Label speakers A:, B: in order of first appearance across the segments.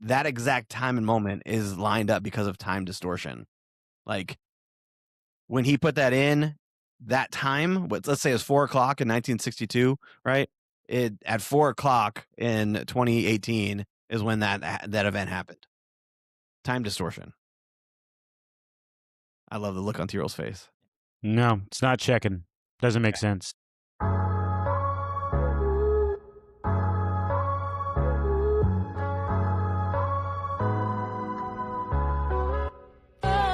A: that exact time and moment is lined up because of time distortion. Like when he put that in, that time, let's say it was 4:00 in 1962, right? At 4:00 in 2018 is when that event happened. Time distortion. I love the look on T-Roll's face.
B: No, it's not checking. Doesn't make sense.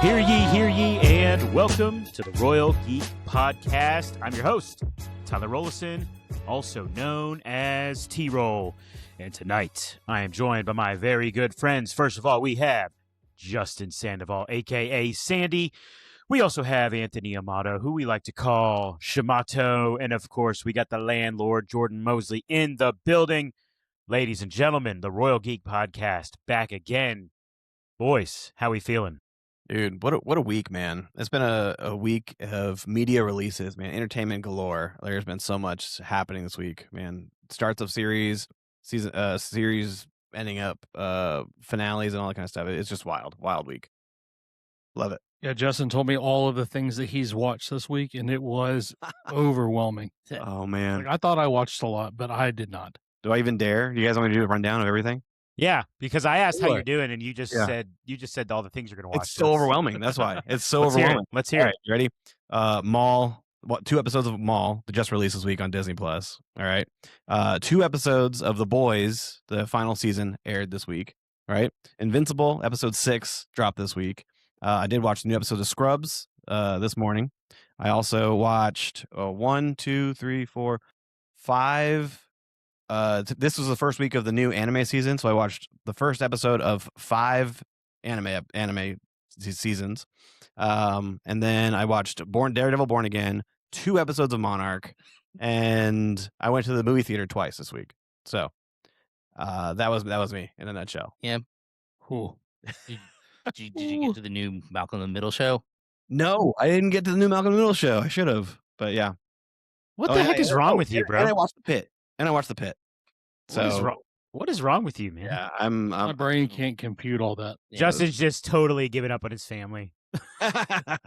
B: Hear ye, and welcome to the Royal Geek Podcast. I'm your host, Tyler Rollison, also known as T-Roll. And tonight, I am joined by my very good friends. First of all, we have Justin Sandoval, a.k.a. Sandy. We also have Anthony Amato, who we like to call Shamato. And, of course, we got the landlord, Jordan Mosley, in the building. Ladies and gentlemen, the Royal Geek Podcast back again. Boys, how we feeling?
A: Dude, what a week, man. It's been a week of media releases, man. Entertainment galore. There's been so much happening this week, man. Starts of series ending up finales and all that kind of stuff. It's just wild week. Love it.
C: Yeah, Justin told me all of the things that he's watched this week, and it was overwhelming.
A: Oh, man.
C: Like, I thought I watched a lot, but I did not.
A: Do I even dare? You guys want me to do a rundown of everything?
B: Yeah, because I asked how
A: Sure.
B: you're doing, and you just said all the things you're going to watch.
A: It's so overwhelming. That's why. It's so
B: Let's
A: overwhelming.
B: Let's hear
A: All
B: it.
A: right, you ready? Mall. 2 episodes of Mall that just released this week on Disney Plus. All right. 2 episodes of The Boys, the final season, aired this week. All right. Invincible, episode 6, dropped this week. I did watch the new episode of Scrubs this morning. I also watched 1, 2, 3, 4, 5. This was the first week of the new anime season, so I watched the first episode of 5 anime seasons. And then I watched Daredevil Born Again, 2 episodes of Monarch, and I went to the movie theater twice this week. So that was me in a nutshell.
D: Yeah.
C: Cool.
D: Did you get to the new Malcolm in the Middle show?
A: No, I didn't get to the new Malcolm in the Middle show. I should have, but yeah.
B: What the heck is wrong with you, bro?
A: And I watched The Pit. So
B: What is wrong with you, man?
A: yeah,
C: My brain can't compute all that.
D: Yeah.
B: Justin's just totally giving up on his family.
D: I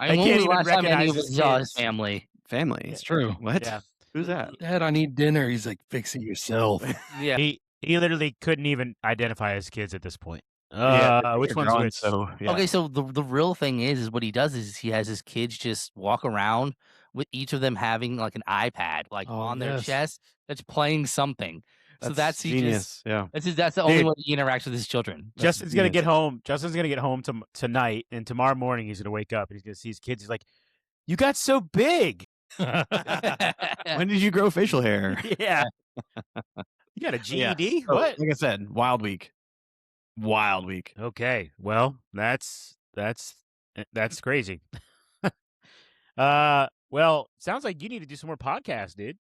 B: can't
D: when was the
B: even
D: last time any
B: recognize
D: of us
B: his
D: saw
B: kids.
D: his family.
A: family.
C: It's true.
A: What?
B: Yeah.
A: Who's that?
C: Dad, I need dinner. He's like, fix it yourself.
D: Yeah.
B: He literally couldn't even identify his kids at this point. Which
A: They're
B: one's
A: drawing,
B: which?
A: So yeah.
D: Okay, so the real thing is what he does is he has his kids just walk around with each of them having like an iPad on their
C: yes.
D: chest that's playing something. So that's he
A: genius.
D: just that's the only
B: Dude.
D: way he interacts with his children.
B: Justin's gonna
A: genius.
B: get home. Justin's gonna get home tonight, and tomorrow morning he's gonna wake up and he's gonna see his kids. He's like, "You got so big."
A: When did you grow facial hair?
B: Yeah. You got a
A: Yeah.
B: GED?
A: So,
B: What?
A: Like I said, wild week.
B: Okay. Well, that's crazy. Well, sounds like you need to do some more podcasts, dude.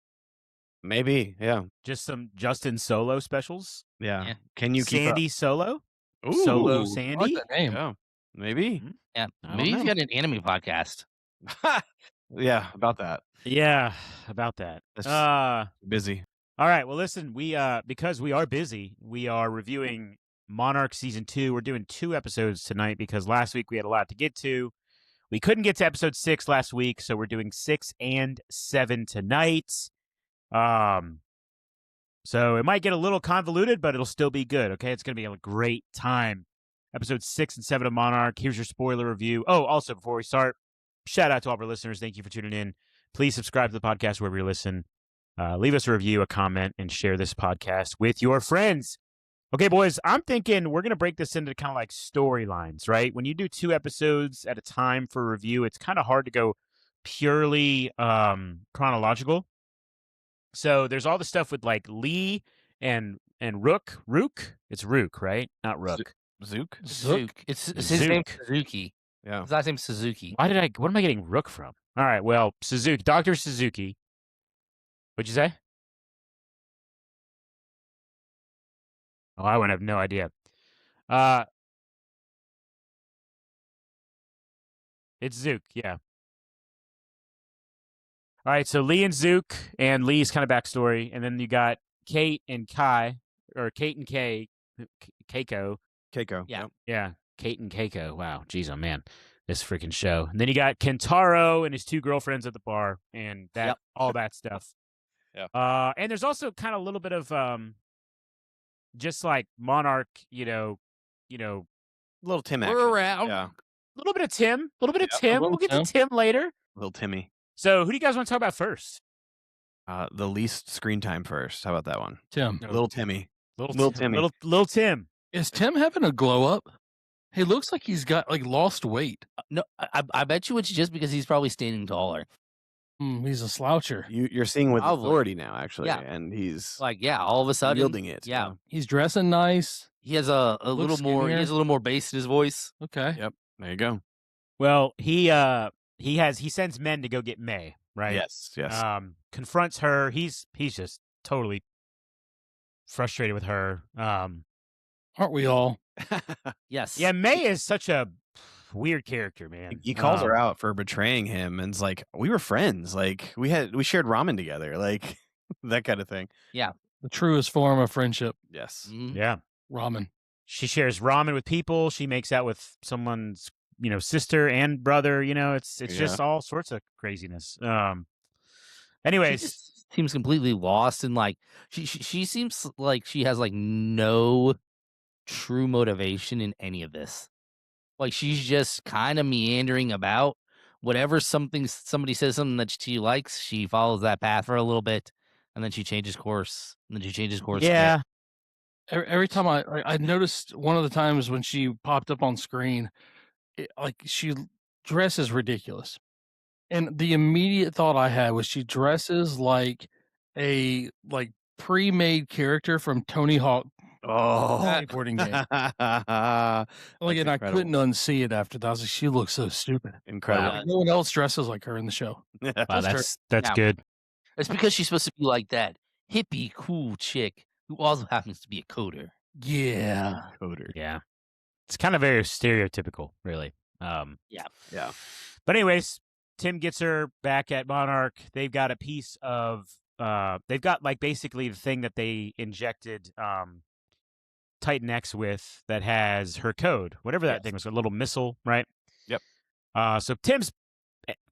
A: Maybe. Yeah.
B: Just some Justin solo specials.
A: Yeah.
D: Yeah.
A: Can you keep
B: Sandy solo?
A: up?
B: Solo
A: Ooh.
C: I
B: Sandy?
C: like that name.
A: Yeah. Maybe.
D: Yeah.
B: I don't
D: Maybe
B: know.
D: he's got an anime podcast.
A: Yeah. About that.
B: Yeah, about that.
A: That's- Busy.
B: All right. Well, listen, we because we are busy, we are reviewing Monarch season 2. We're doing 2 episodes tonight because last week we had a lot to get to. We couldn't get to episode 6 last week, so we're doing 6 and 7 tonight. So it might get a little convoluted, but it'll still be good. Okay, it's gonna be a great time. Episode 6 and 7 of Monarch. Here's your spoiler review. Oh, also before we start, shout out to all of our listeners. Thank you for tuning in. Please subscribe to the podcast wherever you listen. Leave us a review, a comment, and share this podcast with your friends. Okay, boys, I'm thinking we're going to break this into kind of like storylines, right? When you do 2 episodes at a time for review, it's kind of hard to go purely chronological. So there's all the stuff with like Lee and Rook. It's Rook, right? Not Rook.
A: Zook?
D: Zook. It's his
B: Zook.
D: name's Suzuki.
A: Yeah.
D: His last name's Suzuki.
B: What am I getting Rook from? All right, well, Suzuki, Dr. Suzuki. What'd you say? Oh, I would have no idea. It's Zook, yeah. All right, so Lee and Zook, and Lee's kind of backstory, and then you got Kate and Kai, or Kate and Kay, Keiko.
A: Keiko.
D: Yeah.
A: Yep.
B: Yeah, Kate and Keiko. Wow, geez, oh man, this freaking show. And then you got Kentaro and his 2 girlfriends at the bar, and that
D: Yep.
B: all that stuff.
A: Yeah.
B: And there's also kind of a little bit of just like Monarch,
A: Little Tim
D: We're
A: action.
D: around.
A: Yeah.
B: a little bit of Tim, a little bit of
A: Yep.
B: Tim.
C: little
B: We'll get
C: Tim.
B: to Tim later.
A: Little Timmy.
B: So, who do you guys want to talk about first?
A: The least screen time first. How about that one?
C: Tim.
B: No.
A: Little Timmy.
B: Little
A: Little
B: Tim.
A: Timmy.
B: Little Tim.
C: Is Tim having a glow up? He looks like he's got like lost weight.
D: No, I bet you it's just because he's probably standing taller.
C: He's a sloucher.
A: You're seeing with
D: Probably.
A: authority now, actually,
D: Yeah.
A: and he's
D: Like, yeah, all of a sudden,
A: wielding it.
D: yeah.
C: He's dressing nice.
D: He has a
C: Looks
D: little more. He
C: skinnier.
D: has a little more bass in his voice.
C: Okay.
A: Yep. There you go.
B: Well, he sends men to go get May, right?
A: Yes. Yes.
B: Confronts her. He's just totally frustrated with her.
C: Aren't we all?
D: Yes.
B: Yeah, May is such a weird character, man.
A: He calls her out for betraying him, and it's like we were friends. Like we shared ramen together. Like that kind of thing.
C: The truest form of friendship.
A: Yes.
D: Mhm.
B: Yeah.
C: Ramen.
B: She shares ramen with people. She makes out with someone's, sister and brother. It's
A: Yeah.
B: just all sorts of craziness.
D: She
B: Anyways,
D: just seems completely lost, and like she seems like she has like no true motivation in any of this. Like she's just kind of meandering about. Whatever somebody says something that she likes, she follows that path for a little bit, and then she changes course. And then she changes course. again.
B: yeah,
C: Every time I noticed one of the times when she popped up on screen, like she dresses ridiculous. And the immediate thought I had was she dresses like a pre-made character from Tony Hawk
A: Oh.
C: skateboarding game. Like, and I
A: incredible.
C: couldn't unsee it after that. I was like, she looks so stupid.
A: Incredible.
C: Like, no one else dresses like her in the show.
B: wow,
C: Just her.
B: that's
D: Yeah.
B: good.
D: It's because she's supposed to be like that hippie, cool chick who also happens to be a coder.
C: Yeah.
A: Coder.
B: Yeah, it's kind of very stereotypical, really.
A: Yeah.
B: But anyways, Tim gets her back at Monarch. They've got a piece of they've got like basically the thing that they injected Titan X with that has her code, whatever that
A: Yes.
B: thing was, a little missile, right?
A: Yep.
B: So Tim's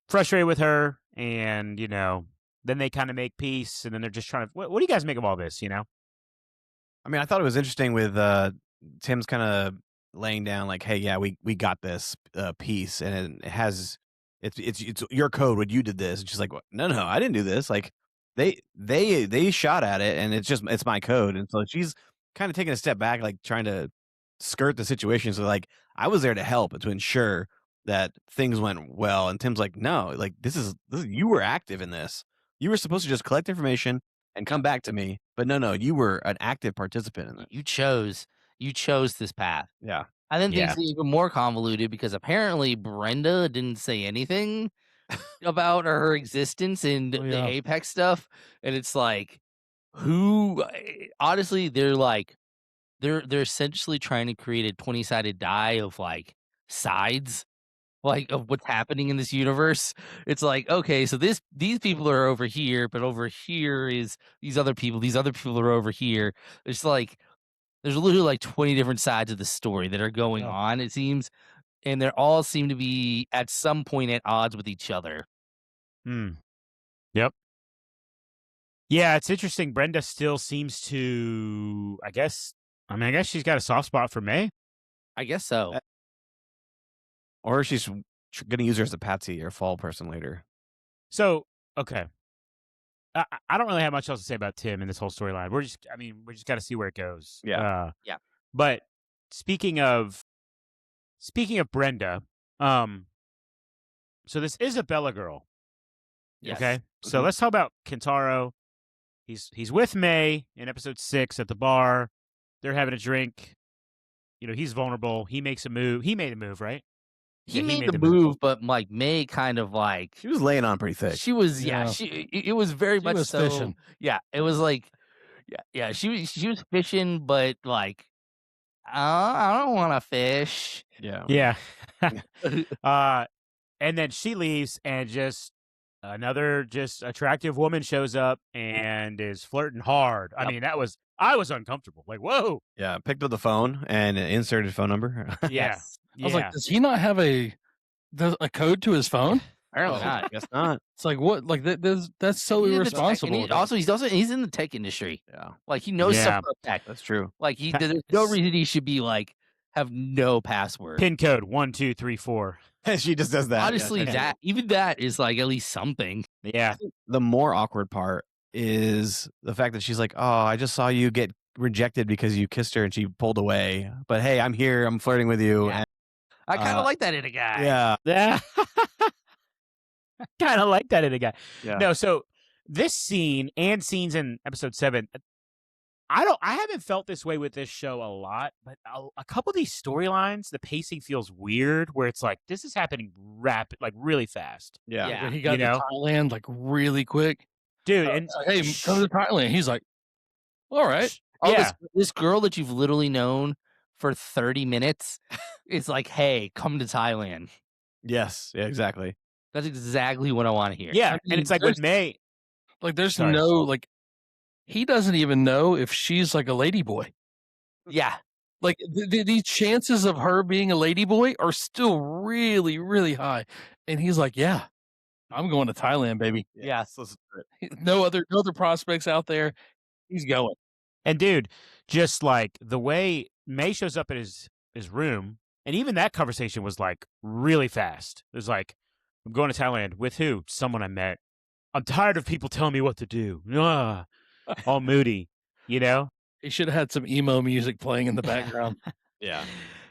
B: frustrated with her, and then they kind of make peace, and then they're just trying to. What do you guys make of all this?
A: I mean, I thought it was interesting with Tim's kind of laying down like, "Hey, yeah, we got this piece, and it has it's your code when you did this." And she's like, "No, I didn't do this. Like, they shot at it, and it's my code." And so she's kind of taking a step back, like trying to skirt the situation. So like, I was there to help, to ensure that things went well. And Tim's like, "No, like this is you were active in this. You were supposed to just collect information and come back to me. But no, you were an active participant in it."
D: You chose this path.
A: Yeah.
D: And then
B: Yeah.
D: things get even more convoluted because apparently Brenda didn't say anything about her existence in
C: Oh,
D: the
C: yeah.
D: Apex stuff. And it's like, honestly, they're essentially trying to create a 20-sided die of like sides, like of what's happening in this universe. It's like, okay, so these people are over here, but over here is these other people are over here. It's like there's literally like 20 different sides of the story that are going
B: Yeah.
D: on, it seems, and they all seem to be at some point at odds with each other.
B: Yep. Yeah, it's interesting. Brenda still seems to. I guess she's got a soft spot for May.
D: I guess so.
A: Or she's going to use her as a patsy or fall person later.
B: So okay. I don't really have much else to say about Tim in this whole storyline. We just got to see where it goes.
A: Yeah.
D: Yeah.
B: But speaking of Brenda, so this is a Bella girl.
D: Yes.
B: Okay. So
A: Mhm.
B: let's talk about Kentaro. He's with May in episode 6 at the bar. They're having a drink. He's vulnerable. He makes a move. He made a move, right?
D: He
B: Yeah,
D: made the move, but like May kind of like
A: She was laying on pretty thick.
D: she was
C: Yeah.
D: it was very
C: She
D: much
C: was
D: so
C: fishing.
D: yeah, it was like yeah, she was fishing, but like I don't want to fish.
A: Yeah.
B: Yeah. And then she leaves and just another just attractive woman shows up and is flirting hard. I mean, I was uncomfortable. Like, whoa.
A: Yeah, picked up the phone and inserted phone number.
B: Yeah.
D: Yes.
C: I was like, does he not have a code to his phone?
D: Apparently
A: Oh,
D: not.
A: I guess not.
C: It's like what? Like that's so
D: He's in the tech- and
C: irresponsible.
D: he's in the tech industry.
A: Yeah,
D: Like he knows
B: Yeah.
D: stuff about tech.
A: that's true.
D: Like there's no reason he should be like have no password.
B: Pin code 1234.
A: She just does that. yeah.
D: Honestly, that is like at least something.
B: Yeah.
A: The more awkward part is the fact that she's like, "Oh, I just saw you get rejected because you kissed her and she pulled away. But hey, I'm here. I'm flirting with you."
D: Yeah.
A: And,
D: I kind of like that in a guy.
A: yeah,
B: Yeah. Kind of like that in a guy.
A: yeah.
B: No, so this scene and scenes in episode 7, I haven't felt this way with this show a lot, but a couple of these storylines, the pacing feels weird where it's like this is happening rapid, like really fast.
A: Yeah.
D: Yeah.
C: When he got
B: You
C: to
B: know?
C: Thailand like really quick.
B: Dude, and
C: It's like, hey, come to Thailand. He's like, all right.
D: Oh,
B: yeah.
D: this girl that you've literally known for 30 minutes is like, hey, come to Thailand.
A: Yes. Yeah. Exactly.
D: That's exactly what I want to hear.
B: Yeah,
C: I mean,
B: and it's like with May.
C: Like there's
B: Sorry.
C: no like he doesn't even know if she's like a lady boy.
D: Yeah.
C: Like the chances of her being a lady boy are still really, really high. And he's like, yeah, I'm going to Thailand, baby.
D: Yes.
A: Let's do it.
C: No other prospects out there. He's going.
B: And dude, just like the way May shows up at his room, and even that conversation was like really fast. It was like, I'm going to Thailand with who? Someone I met. I'm tired of people telling me what to do. All moody, you know?
C: He should have had some emo music playing in the background.
A: Yeah.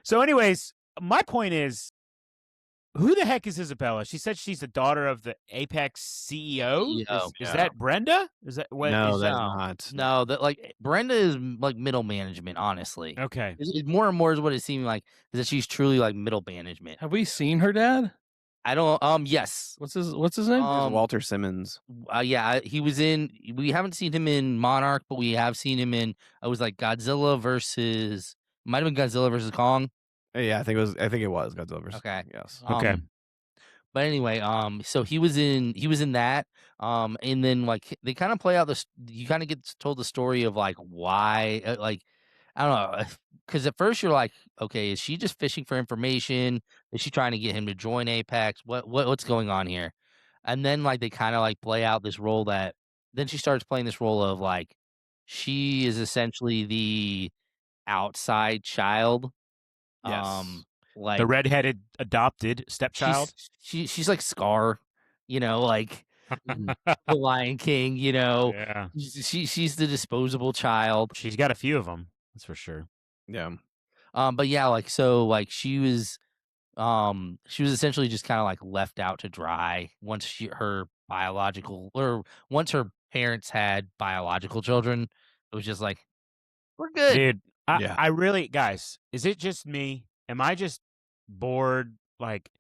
B: So, anyways, my point is, who the heck is Isabella? She said she's the daughter of the Apex CEO.
D: CEO,
B: Is
A: yeah.
B: that Brenda? Is that what?
A: No,
B: is
A: that's
B: that?
A: not.
D: No, that like Brenda is like middle management, honestly.
B: Okay.
D: It's more and more is what it seemed like is that she's truly like middle management.
C: Have we seen her dad?
D: I don't yes.
C: What's his name?
A: There's Walter Simmons.
D: Yeah, he was in we haven't seen him in Monarch, but we have seen him in it was like Godzilla versus might have been Godzilla versus Kong.
A: Yeah, I think it was Godzilla versus.
D: Okay.
A: Yes.
B: Okay.
D: But anyway, so he was in that, and then like they kind of play out this. You kind of get told the story of like why, like I don't know, because at first you're like, okay, is she just fishing for information? Is she trying to get him to join Apex? What's going on here? And then like they kind of like play out this role that then she starts playing this role of like she is essentially the outside child.
A: Yes.
D: Like
B: The redheaded adopted stepchild.
D: she's like Scar, like the Lion King,
B: Yeah.
D: she's the disposable child.
B: She's got a few of them. That's for sure.
A: Yeah.
D: But yeah, like so like she was essentially just kind of like left out to dry once once her parents had biological children. It was just like we're good.
B: Dude,
A: Yeah.
B: I really, guys, is it just me? Am I just bored? Like,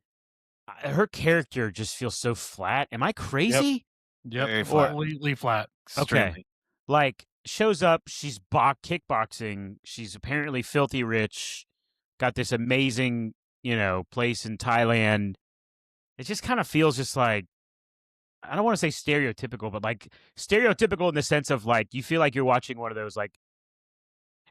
B: her character just feels so flat. Am I crazy?
C: Yep.
A: Very flat.
C: Completely flat.
B: Okay. Like, shows up, she's kickboxing. She's apparently filthy rich, got this amazing, place in Thailand. It just kind of feels just like, I don't want to say stereotypical, but like stereotypical in the sense of like, you feel like you're watching one of those, like,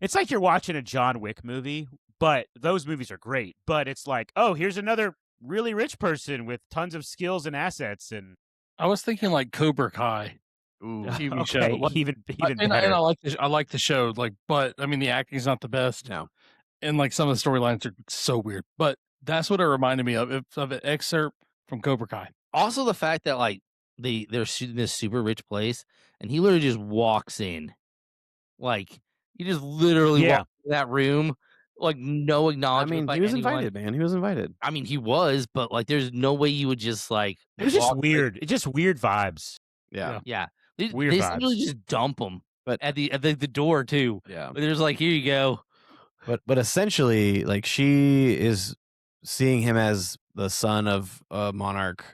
B: it's like you're watching a John Wick movie, but those movies are great. But it's like, oh, here's another really rich person with tons of skills and assets. And
C: I was thinking like Cobra Kai
A: Ooh.
C: TV show.
B: okay,
C: Like,
B: even
C: and
B: better.
C: I like the show. Like, but I mean, the acting's not the best.
A: No.
C: And like some of the storylines are so weird. But that's what it reminded me of an excerpt from Cobra Kai.
D: Also the fact that like they're in this super rich place and he literally just walks in. Like he just literally
B: Yeah.
D: walks in that room, like no
A: I
D: acknowledgement.
A: mean,
D: by
A: he was
D: anyone.
A: invited, man. He was invited.
D: I mean, he was, but like there's no way you would just like
B: It was just
D: walk right-
B: weird. It's just weird vibes.
A: Yeah.
D: Yeah. They
B: Weird
D: essentially
B: vibes.
D: just dump him
A: But-
D: at the door too.
A: Yeah.
D: Like, there's like, here you go.
A: But essentially, like she is seeing him as the son of a monarch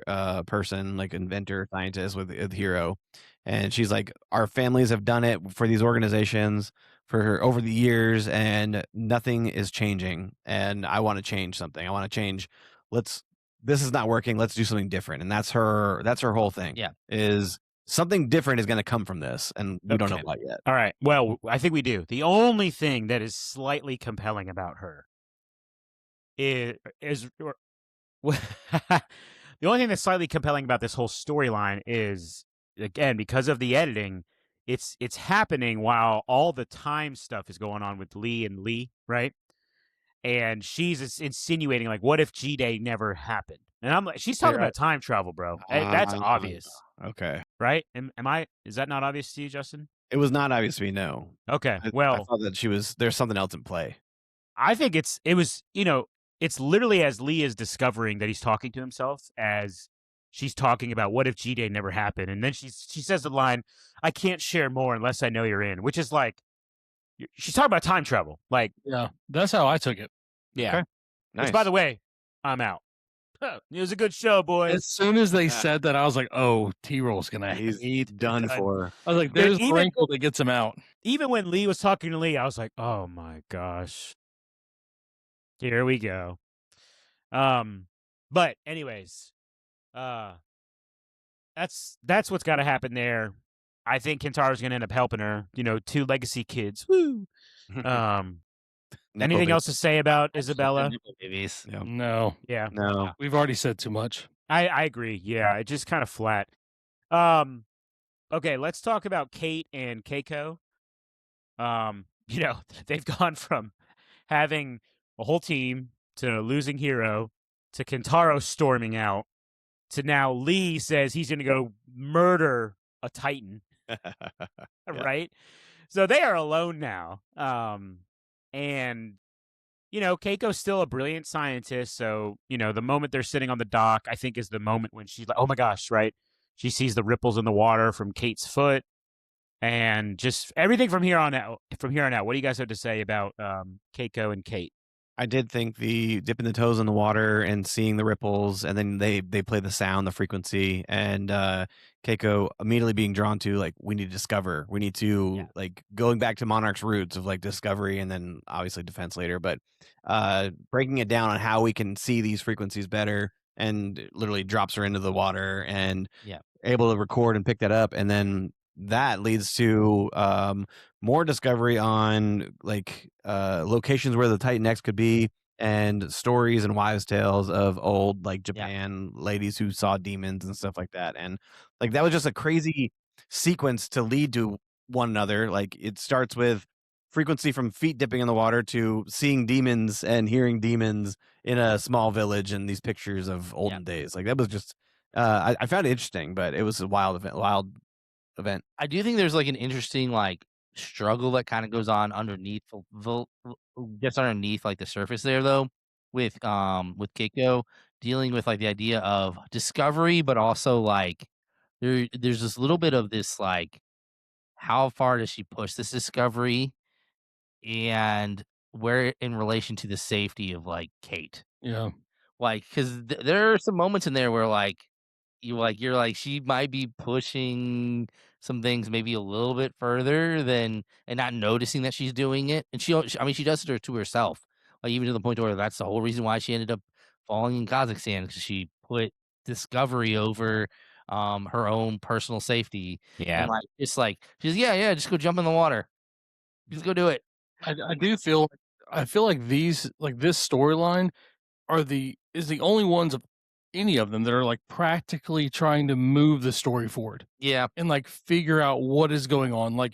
A: person, like inventor, scientist with hero, and she's like, our families have done it for these organizations for over the years, and nothing is changing. And I want to change something. I want to change. Let's this is not working. Let's do something different. And that's her whole thing.
D: Yeah.
A: Is something different is going to come from this, and we don't know
B: Okay.
A: what yet.
B: All right. Well, I think we do. The only thing that is slightly compelling about her is the only thing that's slightly compelling about this whole storyline is, again, because of the editing, it's happening while all the time stuff is going on with Lee and Lee, right? And she's insinuating, like, what if G-Day never happened? And I'm like, she's talking
C: Here,
B: about time travel, bro. That's obvious,
A: Okay.
B: right? Is that not obvious to you, Justin?
A: It was not obvious to me, no.
B: Okay.
A: I
B: Well,
A: thought that there's something else in play.
B: I think it was, it's literally as Lee is discovering that he's talking to himself, as she's talking about what if G-Day never happened. And then she says the line, I can't share more unless I know you're in, which is like, she's talking about time travel. Like,
C: yeah, that's how I took it.
B: yeah.
A: Okay. Nice.
B: Which, by the way, I'm out. It was a good show, boys.
C: As soon as they said that, I was like, "Oh, T-Roll's gonna
A: He's
C: hate
A: done
C: this."
A: for.
C: I was like,
B: Dude,
C: "There's the wrinkle that gets him out."
B: Even when Lee was talking to Lee, I was like, oh my gosh. Here we go. But anyways, that's what's got to happen there. I think Kentaro's gonna end up helping her. 2 legacy kids. Woo. Anything else to say about Isabella?
D: Nipple babies.
A: Yeah.
C: No,
B: Yeah,
A: No.
C: we've already said too much.
B: I agree. Yeah, it just kind of flat. Okay, let's talk about Kate and Keiko. They've gone from having a whole team to losing Hero to Kentaro storming out to now Lee says he's going to go murder a Titan, right? So they are alone now. And Keiko's still a brilliant scientist. So, the moment they're sitting on the dock, I think is the moment when she's like, oh my gosh, right? She sees the ripples in the water from Kate's foot. And just everything from here on out. What do you guys have to say about Keiko and Kate?
A: I did think the dipping the toes in the water and seeing the ripples, and then they play the sound, the frequency, and Keiko immediately being drawn to, like, we need to discover. We need to, like, going back to Monarch's roots of, like, discovery and then obviously defense later, but breaking it down on how we can see these frequencies better, and literally drops her into the water and able to record and pick that up, and then that leads to more discovery on, like, locations where the Titan X could be, and stories and wives' tales of old, like, Japan ladies who saw demons and stuff like that. And, like, that was just a crazy sequence to lead to one another. Like, it starts with frequency from feet dipping in the water to seeing demons and hearing demons in a small village and these pictures of olden days. Like, that was just I found it interesting, but it was a wild event.
D: I do think there's like an interesting like struggle that kind of goes on underneath, just underneath like the surface there though, with Keiko dealing with like the idea of discovery, but also like there's this little bit of this like how far does she push this discovery, and where in relation to the safety of like Kate.
C: Yeah,
D: Like, because there are some moments in there where you're like she might be pushing some things maybe a little bit further than and not noticing that she's doing it, and I mean she does it to herself, like even to the point where that's the whole reason why she ended up falling in Kazakhstan, because she put discovery over her own personal safety.
B: Yeah.
D: And like it's like she's just go jump in the water, just go do it.
C: I do feel. I feel like this storyline is the only ones of any of them that are like practically trying to move the story forward
D: Yeah,
C: and like figure out what is going on. Like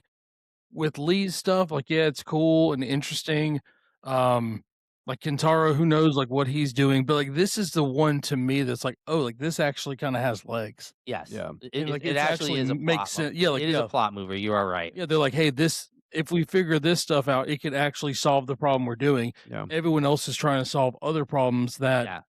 C: with Lee's stuff, like it's cool and interesting. Like Kentaro, who knows like what he's doing, but like this is the one to me that's like, oh, like this actually kind of has legs.
D: yes,
A: Yeah.
C: And, like,
D: it
C: it's
D: actually is a
C: makes
D: plot
C: sense.
D: mover.
C: Yeah, like
D: it is a plot mover. You are right.
C: Yeah, they're like, hey, this if we figure this stuff out, it could actually solve the problem we're doing.
A: Yeah.
C: Everyone else is trying to solve other problems that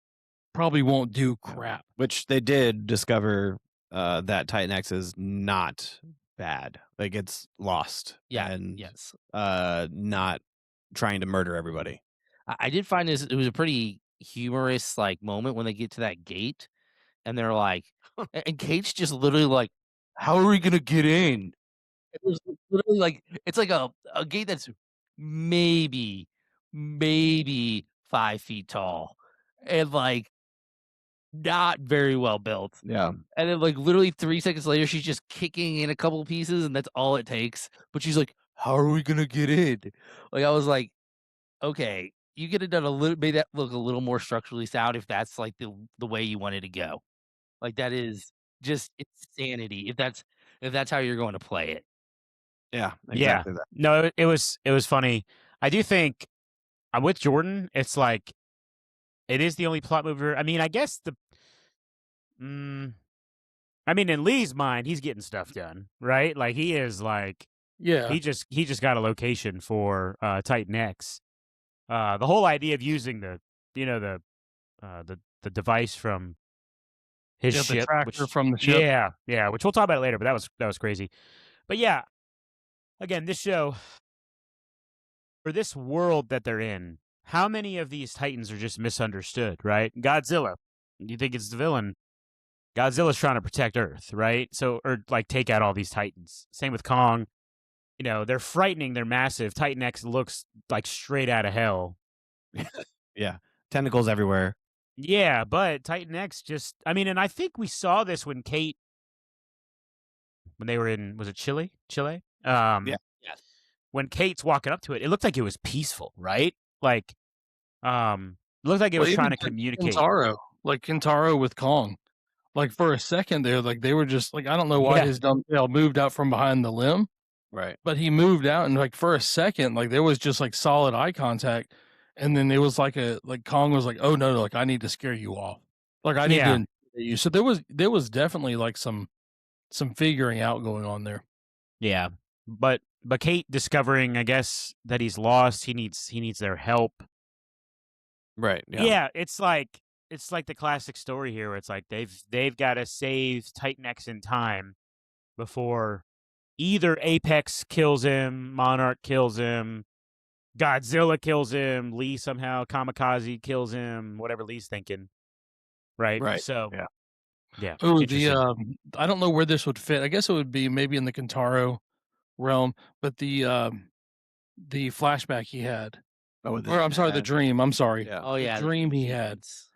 C: probably won't do crap.
A: Which they did discover that Titan X is not bad. Like, it's lost.
D: Yeah.
A: And
D: Yes.
A: not trying to murder everybody.
D: I did find it was a pretty humorous like moment when they get to that gate and they're like, and Kate's just literally like, how are we gonna get in? It was literally like it's like a gate that's maybe 5 feet tall, and like not very well built.
A: Yeah.
D: And then, like, literally 3 seconds later, she's just kicking in a couple pieces, and that's all it takes. But she's like, "How are we gonna get in?" Like, I was like, "Okay, you could have done a little made that look a little more structurally sound if that's, like, the way you wanted to go." Like, that is just insanity if that's how you're going to play it.
A: Yeah.
B: Yeah.
A: Exactly that.
B: No, it was funny. I do think I'm with Jordan. It's like it is the only plot mover. I mean, I guess I mean, in Lee's mind, he's getting stuff done, right? Like he is like
C: Yeah.
B: he just got a location for Titan X. The whole idea of using the you know the device from his
C: Yeah, the
B: ship,
C: tractor
B: which
C: from the ship.
B: yeah, which we'll talk about it later. But that was crazy. But yeah, again, this show for this world that they're in, how many of these Titans are just misunderstood, right? Godzilla, you think it's the villain. Godzilla's trying to protect Earth, right? So, or like take out all these Titans. Same with Kong. You know, they're frightening. They're massive. Titan X looks like straight out of hell.
A: Yeah. Tentacles everywhere.
B: Yeah, but Titan X just, I mean, and I think we saw this when when they were in, was it Chile? Chile?
A: Yeah.
D: Yes.
B: When Kate's walking up to it, it looked like it was peaceful, right? Like, it looked like it was
C: even
B: trying to
C: like
B: communicate.
C: Kintaro with Kong. Like for a second there, like they were just like I don't know why
B: Yeah.
C: his dumb tail moved out from behind the limb,
A: Right.
C: but he moved out and like for a second, like there was just like solid eye contact, and then it was like Kong was like, oh no, like I need to scare you off, like I need to
B: Yeah.
C: intimidate you. So there was definitely like some figuring out going on there.
B: Yeah. But Kate discovering, I guess, that he's lost, he needs their help.
A: Right. Yeah.
B: Yeah, it's like the classic story here where it's like they've got to save Titan X in time before either Apex kills him, Monarch kills him, Godzilla kills him, Lee somehow kamikaze kills him, whatever Lee's thinking. Right?
A: Right.
B: So
A: Yeah.
B: yeah.
C: Oh,
B: Interesting.
C: I don't know where this would fit. I guess it would be maybe in the Kintaro realm, but the flashback he had,
A: Oh,
C: or I'm sorry, the dream. I'm sorry,
A: Yeah.
D: Oh,
C: the
D: yeah.
C: dream he had.
D: It's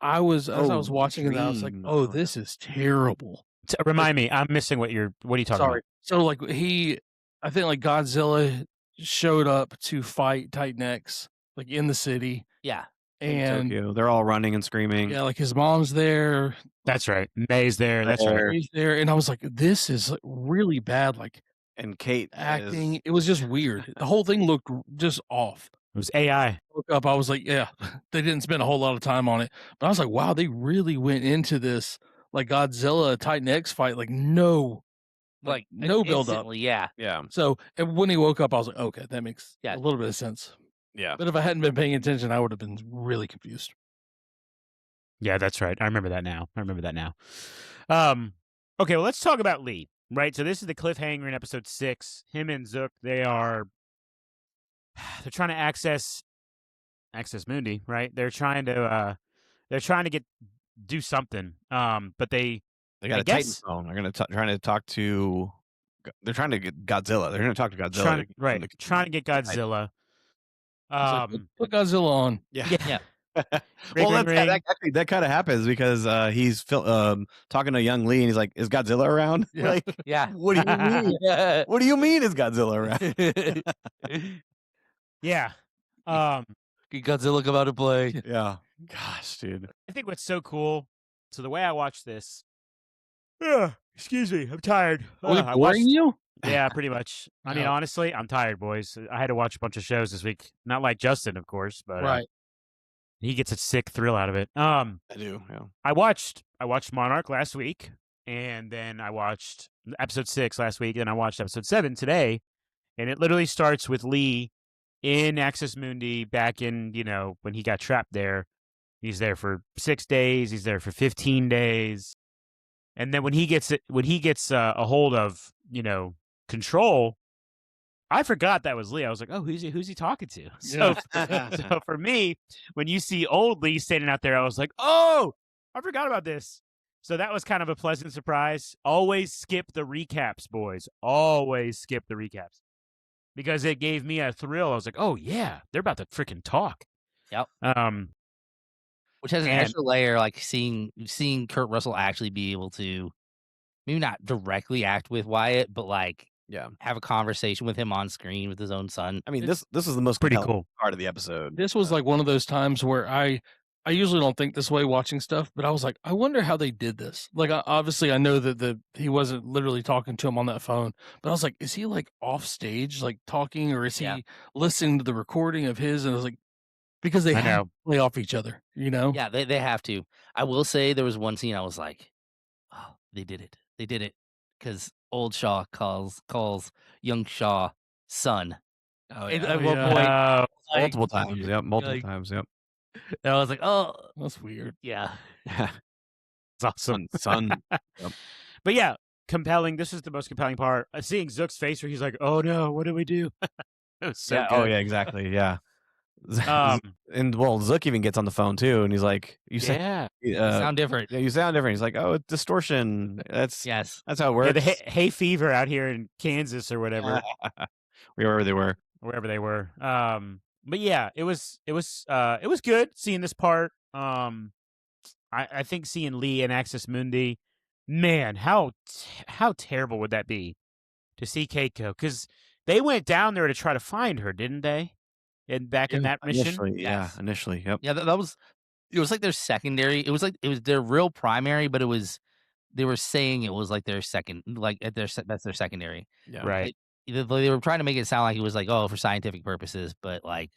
C: I was as I
A: Oh,
C: was
A: the
C: watching it, I was like,
A: dream.
C: "Oh, this is terrible."
B: Remind me, I'm missing what are you talking
C: Sorry. So like I think like Godzilla showed up to fight Titan X like in the city,
D: yeah.
C: and
A: Tokyo. They're all running and screaming.
C: yeah, like his mom's there,
B: That's right. May's there. That's right.
C: he's there, and I was like, "This is like, really bad." Like
A: And Kate
C: acting,
A: is
C: it was just weird. The whole thing looked just off.
B: It was AI.
C: Woke up, I was like, yeah, they didn't spend a whole lot of time on it, but I was like, wow, they really went into this like Godzilla Titan X fight, like no build up.
D: Instantly, yeah.
A: yeah.
C: So and when he woke up, I was like, okay, that makes
D: Yeah.
C: a little bit of sense.
A: Yeah.
C: But if I hadn't been paying attention, I would have been really confused.
B: Yeah, that's right. I remember that now. Okay, well, let's talk about Lee. Right. So this is the cliffhanger in episode 6. Him and Zook, they're trying to access Mundi. Right. They're trying to do something. But they
A: got
B: I
A: a Titan
B: guess-
A: phone. They're trying to talk to. They're trying to get Godzilla. They're going to talk to Godzilla.
B: trying to get Godzilla.
C: It's like, put Godzilla on.
A: Yeah.
D: Yeah.
B: Ring,
A: Well,
B: ring, ring.
A: actually that kind of happens because he's talking to young Lee and he's like, "Is Godzilla around?"
C: Yeah.
A: Like,
D: Yeah.
A: what do you mean?
D: Yeah.
A: What do you mean is Godzilla around?
B: Yeah.
D: Get Godzilla come out and play.
A: Yeah. Gosh, dude.
B: I think what's so cool. So the way I watch this. Excuse me, I'm tired.
C: Was it
B: I
C: boring
B: watched-
C: you?
B: Yeah, pretty much. I mean,
C: No.
B: honestly, I'm tired, boys. I had to watch a bunch of shows this week. Not like Justin, of course, but
C: Right.
B: he gets a sick thrill out of it.
A: I do. Yeah.
B: I watched Monarch last week, and then I watched episode 6 last week, and I watched episode 7 today, and it literally starts with Lee in Axis Mundi back in when he got trapped there. He's there for 6 days. He's there for 15 days, and then when he gets a hold of control. I forgot that was Lee. I was like, oh, who's he talking to? So, so for me, when you see old Lee standing out there, I was like, oh, I forgot about this. So that was kind of a pleasant surprise. Always skip the recaps, boys. Always skip the recaps. Because it gave me a thrill. I was like, oh, yeah, they're about to freaking talk.
D: Yep. which has an
B: And-
D: extra layer, like seeing Kurt Russell actually be able to maybe not directly act with Wyatt, but like
A: Yeah.
D: have a conversation with him on screen with his own son.
A: I mean, this is the most
B: Pretty
A: compelling
B: cool.
A: part of the episode.
C: This was like one of those times where I usually don't think this way watching stuff, but I was like, I wonder how they did this. Like, obviously, I know that he wasn't literally talking to him on that phone, but I was like, is he like off stage, like talking, or is
D: Yeah.
C: he listening to the recording of his? And I was like, because they
B: I
C: have
B: know.
C: to play off each other, you know?
D: Yeah, they have to. I will say there was one scene I was like, oh, they did it. They did it. Because old Shaw calls young Shaw son.
A: Oh
D: And
A: yeah.
D: at one
C: yeah.
D: point,
B: Oh,
D: like,
A: Multiple times. Yep. Multiple
D: like-
A: times. Yep.
D: and I was like, oh,
C: That's weird.
D: yeah.
B: it's awesome.
A: Son.
B: But yeah, compelling. This is the most compelling part. Seeing Zook's face where he's like, "Oh no, what do we do?" It was so
A: Yeah.
B: good.
A: Oh yeah. Exactly. Yeah.
B: Um,
A: And well, Zook even gets on the phone too, and he's like, "You
B: yeah.
D: Sound different.
A: yeah, you sound different." He's like, "Oh, it's distortion. That's
D: Yes.
A: how it works."
B: Yeah, the hay fever out here in Kansas or whatever,
A: Wherever they were.
B: wherever they were. But yeah, it was good seeing this part. I think seeing Lee and Axis Mundi, man, how terrible would that be to see Keiko? Because they went down there to try to find her, didn't they? And back in that mission,
A: Initially,
D: Yes.
A: initially, yep.
D: Yeah, that was. It was like their secondary. It was their real primary, but they were saying it was like their second, like that's their secondary.
A: Yeah.
B: right?
D: They were trying to make it sound like it was like, oh, for scientific purposes, but like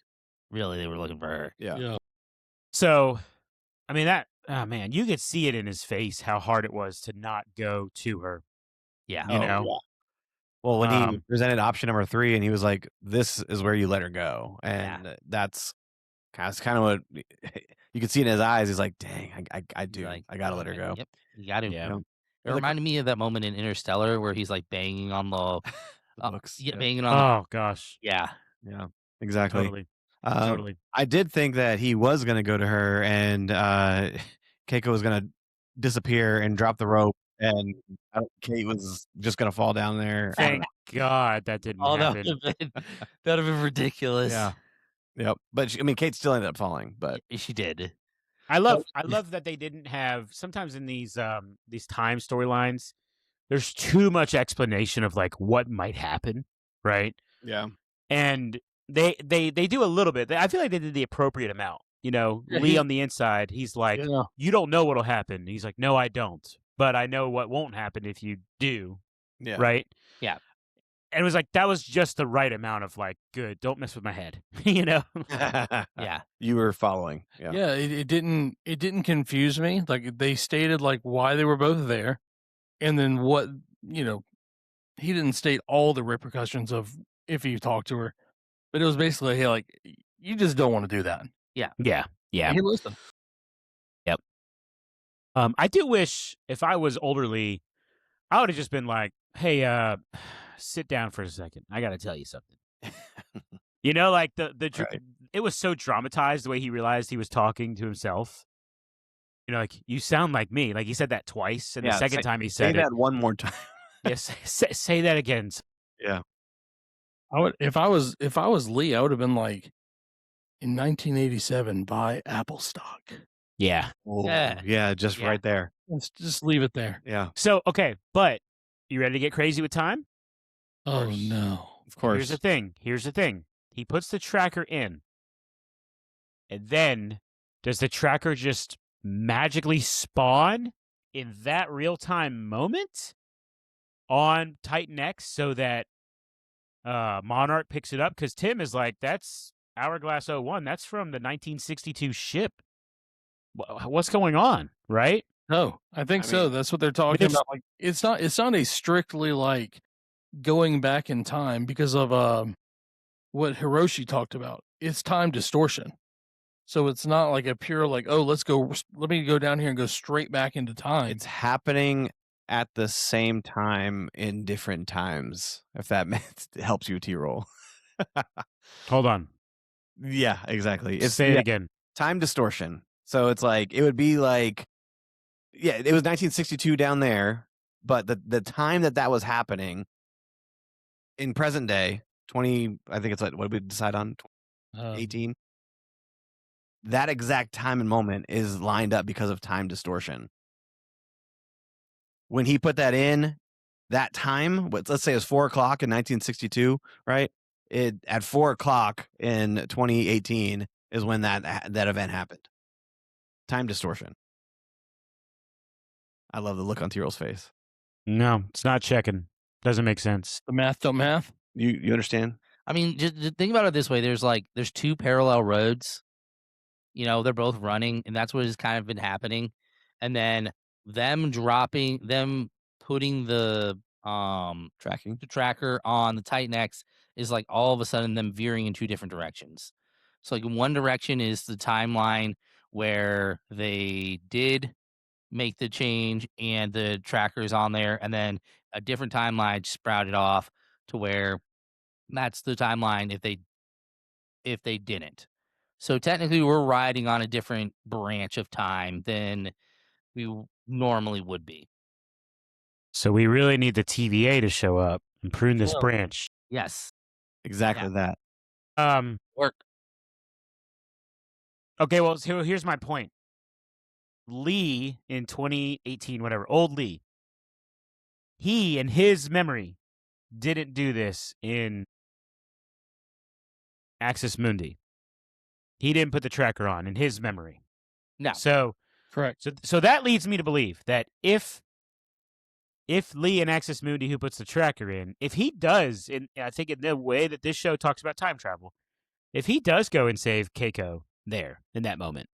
D: really they were looking for her.
A: Yeah.
B: So, I mean oh man, you could see it in his face how hard it was to not go to her.
D: Yeah.
B: You know?
A: Yeah. Well, when he
B: Um,
A: presented option number 3, and he was like, "This is where you let her go," and that's kind of what you could see in his eyes. He's like, "Dang, I do.
D: Like,
A: I gotta let her go."
D: Yep. You got to.
B: Yeah.
A: You know?
D: It
A: But like-
D: reminded me of that moment in Interstellar where he's like banging on the
A: The books.
D: yeah,
A: Yeah.
D: banging on.
B: Oh gosh,
D: Yeah.
A: Yeah. Exactly.
B: totally,
A: Um,
B: totally.
A: I did think that he was gonna go to her, and Keiko was gonna disappear and drop the rope, and Kate was just gonna fall down there. I don't
B: Thank God that didn't
D: Oh, that
B: happen.
D: would have been ridiculous.
A: Yeah. Yep. But Kate still ended up falling. But
D: She did.
B: I love that they didn't have sometimes in these time storylines. There's too much explanation of like what might happen, right?
A: yeah,
B: And they do a little bit. I feel like they did the appropriate amount. You know,
C: Yeah,
B: Lee on the inside, he's like,
C: Yeah.
B: "You don't know what'll happen." He's like, "No, I don't, but I know what won't happen if you do."
A: yeah,
B: Right?
D: Yeah.
B: And it was like that was just the right amount of like, good, don't mess with my head, you know?
D: Yeah.
A: You were following. Yeah.
C: Yeah, it didn't confuse me. Like they stated like why they were both there, and then what he didn't state all the repercussions of if you talk to her, but it was basically hey, like you just don't want to do that.
B: Yeah.
C: And he listened.
B: I do wish if I was older Lee, I would have just been like, "Hey, sit down for a second. I got to tell you something." You know, like
A: Right.
B: it was so dramatized the way he realized he was talking to himself. You know, like you sound like me. Like he said that twice, and the
A: Yeah,
B: second time he
A: Say
B: said it,
A: that one more time.
B: yes, say that again.
A: Yeah.
C: I would if I was Lee, I would have been like in 1987 buy Apple stock.
B: Yeah.
D: Yeah.
A: Yeah. Just
D: Yeah.
A: right there.
C: Let's just leave it there.
A: Yeah.
B: So okay, but you ready to get crazy with time?
C: Oh
A: course.
C: no.
A: Of course.
B: Here's the thing. Here's the thing. He puts the tracker in, and then does the tracker just magically spawn in that real time moment on Titan X so that Monarch picks it up? Because Tim is like, that's Hourglass 01. That's from the 1962 ship. What's going on, right?
C: No, I think
A: I
C: so.
A: mean,
C: That's what they're talking
B: it's-
C: about. Like it's not a strictly like going back in time because of what Hiroshi talked about. It's time distortion. So it's not like a pure like, oh, let me go down here and go straight back into time.
A: It's happening at the same time in different times. If that helps you, T-roll.
B: Hold on.
A: Yeah, exactly. It's
B: Say it again.
A: time distortion. So it's like it would be like, yeah, it was 1962 down there, but the time that was happening in present day, 20, I think it's like what did we decide on?
C: Um,
A: 18. that exact time and moment is lined up because of time distortion. When he put that in, that time, let's say it was 4:00 in 1962, right? At 4:00 in 2018 is when that event happened. Time distortion. I love the look on T-Roll's face.
B: No, it's not checking. Doesn't make sense.
C: The math don't math.
A: You understand?
D: I mean, just think about it this way: there's two parallel roads. You know, they're both running, and that's what has kind of been happening. And then them putting
A: Tracking.
D: the tracker on the Titan X is like all of a sudden them veering in two different directions. So like in one direction is the timeline where they did make the change and the tracker is on there, and then a different timeline sprouted off to where that's the timeline if they didn't. So technically we're riding on a different branch of time than we normally would be.
B: So we really need the TVA to show up and prune this
D: Well,
B: branch.
D: Yes.
A: Exactly that.
D: Work.
B: Okay, well, here's my point. Lee in 2018, whatever, old Lee, he in his memory didn't do this in Axis Mundi. He didn't put the tracker on in his memory.
D: No.
B: So
C: Correct.
B: so that leads me to believe that if Lee in Axis Mundi who puts the tracker in, if he does, I think in the way that this show talks about time travel, if he does go and save Keiko there in that moment,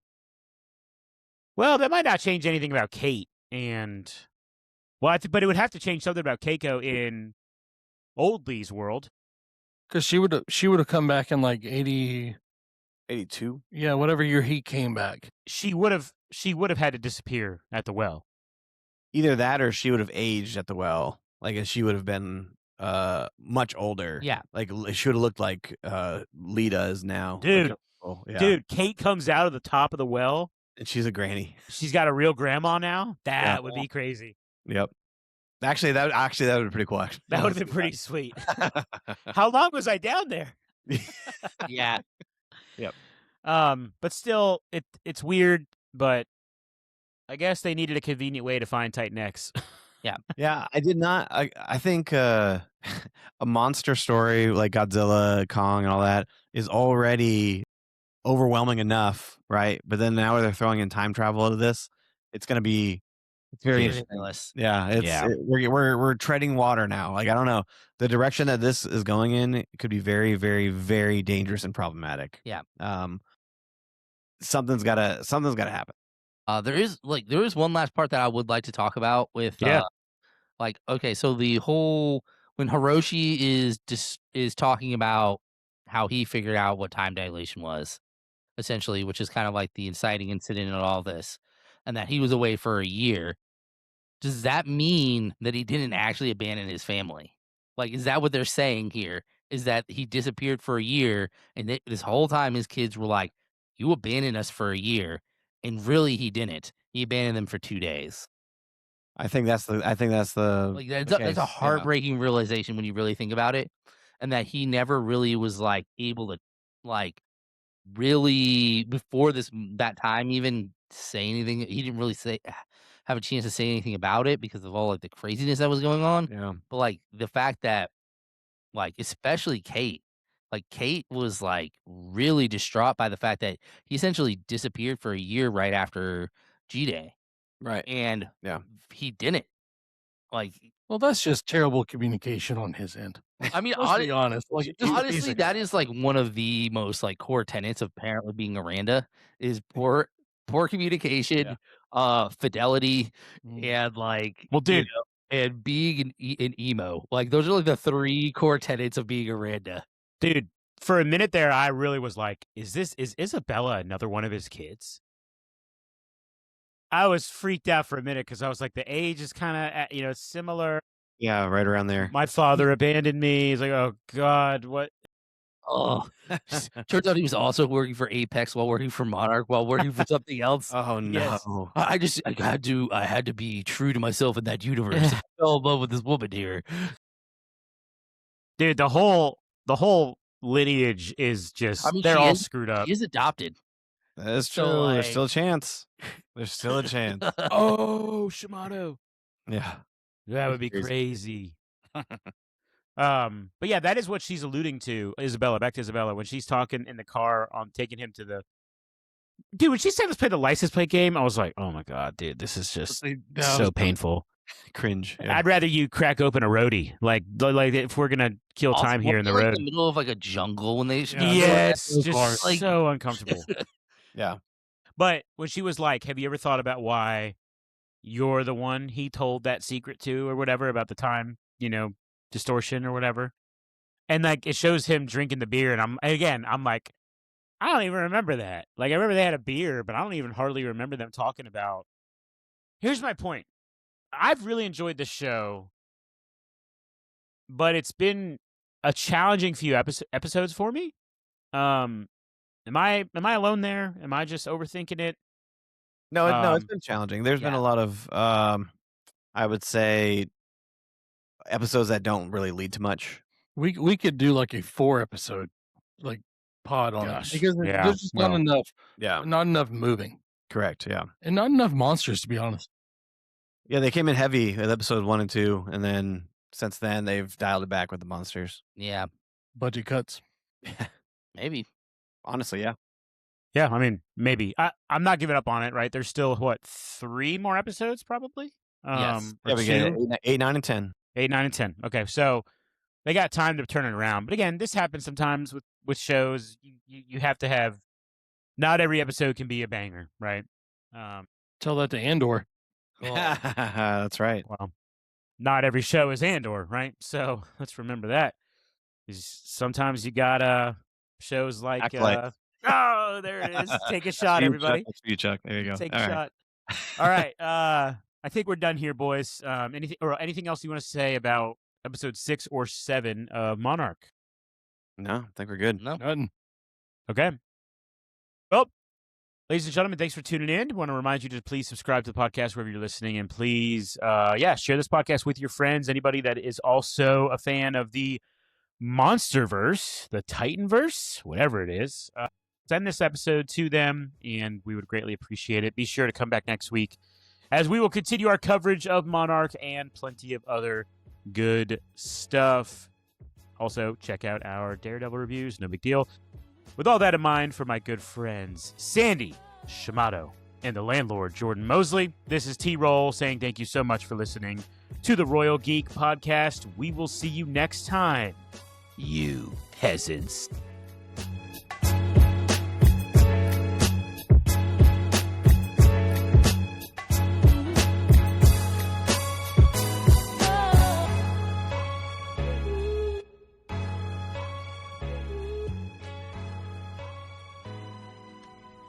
B: well, that might not change anything about Kate and but it would have to change something about Keiko in old Lee's world.
C: Because she would have come back in like 80,
A: 82.
C: yeah, whatever year he came back.
B: She would have had to disappear at the well.
A: Either that or she would have aged at the well. Like she would have been much older.
D: Yeah.
A: Like she would have looked like Lee does now.
B: Dude.
A: Like, oh, yeah.
B: Dude, Kate comes out of the top of the well.
A: And she's a granny.
B: She's got a real grandma now. That
A: Yeah.
B: would be crazy.
A: Yep. Actually, that would be pretty cool. Actually,
B: That would have been pretty sweet. How long was I down there?
D: Yeah.
A: Yep.
B: But still, it's weird. But I guess they needed a convenient way to find Titan X.
A: Yeah, I did not. I think a monster story like Godzilla, Kong, and all that is already overwhelming enough, right? But then now they're throwing in time travel into this. It's going to be very interesting.
D: Ridiculous.
A: Yeah, we're treading water now. Like I don't know the direction that this is going in. It could be very, very, very dangerous and problematic.
D: Yeah.
A: Something's gotta happen.
D: There is one last part that I would like to talk about with like, okay, so the whole when Hiroshi is talking about how he figured out what time dilation was, essentially, which is kind of like the inciting incident in all this, and that he was away for a year. Does that mean that he didn't actually abandon his family? Like, is that what they're saying here? Is that he disappeared for a year, and this whole time his kids were like, "You abandoned us for a year," and really he didn't. He abandoned them for 2 days.
A: I think that's the
D: Like
A: the
D: that's
A: case.
D: a
A: Yeah.
D: heartbreaking realization when you really think about it, and that he never really was like able to like really before that time even say anything. He didn't really have a chance to say anything about it because of all like the craziness that was going on.
A: Yeah.
D: But like the fact that like especially Kate was like really distraught by the fact that he essentially disappeared for a year right after G-Day,
A: Right.
D: and
A: Yeah.
D: he didn't. Like,
C: Well, that's just terrible communication on his end.
D: I mean,
C: Let's be honest. Like, just
D: honestly,
C: basic.
D: that is like one of the most like core tenets of apparently being Aranda is poor communication, fidelity, and like
B: Well, dude,
D: and being an emo. Like those are like the 3 core tenets of being Aranda.
B: dude, for a minute there, I really was like, is Isabella another one of his kids? I was freaked out for a minute because I was like, the age is kind of, similar.
A: Yeah, right around there.
B: My father abandoned me. He's like, oh God, what?
D: Oh, turns out he was also working for Apex while working for Monarch while working for something else.
A: Oh no.
B: Yes.
D: I had to be true to myself in that universe. I fell in love with this woman here.
B: Dude, the whole lineage is just, they're
D: she
B: all
D: is-
B: screwed up.
D: She is adopted.
A: That's
D: So,
A: true. There's
D: like-
A: still a chance. There's still a chance.
B: Oh, Shimano.
A: Yeah.
B: That would be crazy. But yeah, that is what she's alluding to, Isabella. Back to Isabella when she's talking in the car on taking him to the. Dude, when she said let's play the license plate game, I was like, oh my god, dude, this is just so painful.
A: Cringe. Yeah.
B: I'd rather you crack open a roadie, like if we're gonna kill
D: Also,
B: time here in the
D: weren't they,
B: road.
D: like, in the middle of like a jungle when they
B: Yes,
C: those
B: just
C: bars.
D: Like-
B: so uncomfortable.
A: Yeah.
B: But when she was like, have you ever thought about why you're the one he told that secret to or whatever about the time, distortion or whatever? And like it shows him drinking the beer, and I'm like, I don't even remember that. Like I remember they had a beer, but I don't even hardly remember them talking about. Here's my point. I've really enjoyed this show, but it's been a challenging few episodes for me. Am I alone there? Am I just overthinking it?
A: No, it's been challenging. There's been
D: yeah.
A: a lot of, I would say, episodes that don't really lead to much.
C: We could do like a 4-episode like pod on
B: Gosh,
C: it because
B: yeah,
C: there's just not
B: well,
C: enough moving
A: Correct. Yeah.
C: and not enough monsters, to be honest.
A: Yeah, they came in heavy with episode 1 and 2, and then since then they've dialed it back with the monsters.
D: Yeah,
C: Budget cuts.
D: maybe.
A: Honestly, yeah.
B: Yeah, I mean, maybe. I'm not giving up on it, right? There's still, 3 more episodes, probably?
D: Yes.
B: Or
A: Yeah, we get
B: 2?
A: 8, 9, and 10.
B: 8, 9, and 10. Okay, so they got time to turn it around. But again, this happens sometimes with shows. You have to have. Not every episode can be a banger, right?
C: Tell that to Andor.
A: That's right.
B: Well, not every show is Andor, right? So let's remember that. Sometimes you got shows like.
A: Acolyte.
B: Oh, there it is. Take a shot,
A: That's
B: everybody.
A: for you, Chuck. There you go.
B: Take
A: All
B: a
A: right.
B: shot. All right. I think we're done here, boys. Anything else you want to say about episode 6 or 7 of Monarch?
A: No, I think we're good.
D: No.
C: Nothing.
B: Okay. Well, ladies and gentlemen, thanks for tuning in. I want to remind you to please subscribe to the podcast wherever you're listening, and please, share this podcast with your friends. Anybody that is also a fan of the Monsterverse, the Titanverse, whatever it is, send this episode to them, and we would greatly appreciate it. Be sure to come back next week as we will continue our coverage of Monarch and plenty of other good stuff. Also, check out our Daredevil reviews. No big deal. With all that in mind, for my good friends Sandy, Shamato, and the landlord Jordan Mosley, this is T-Roll saying thank you so much for listening to the Royal Geek Podcast. We will see you next time, you peasants.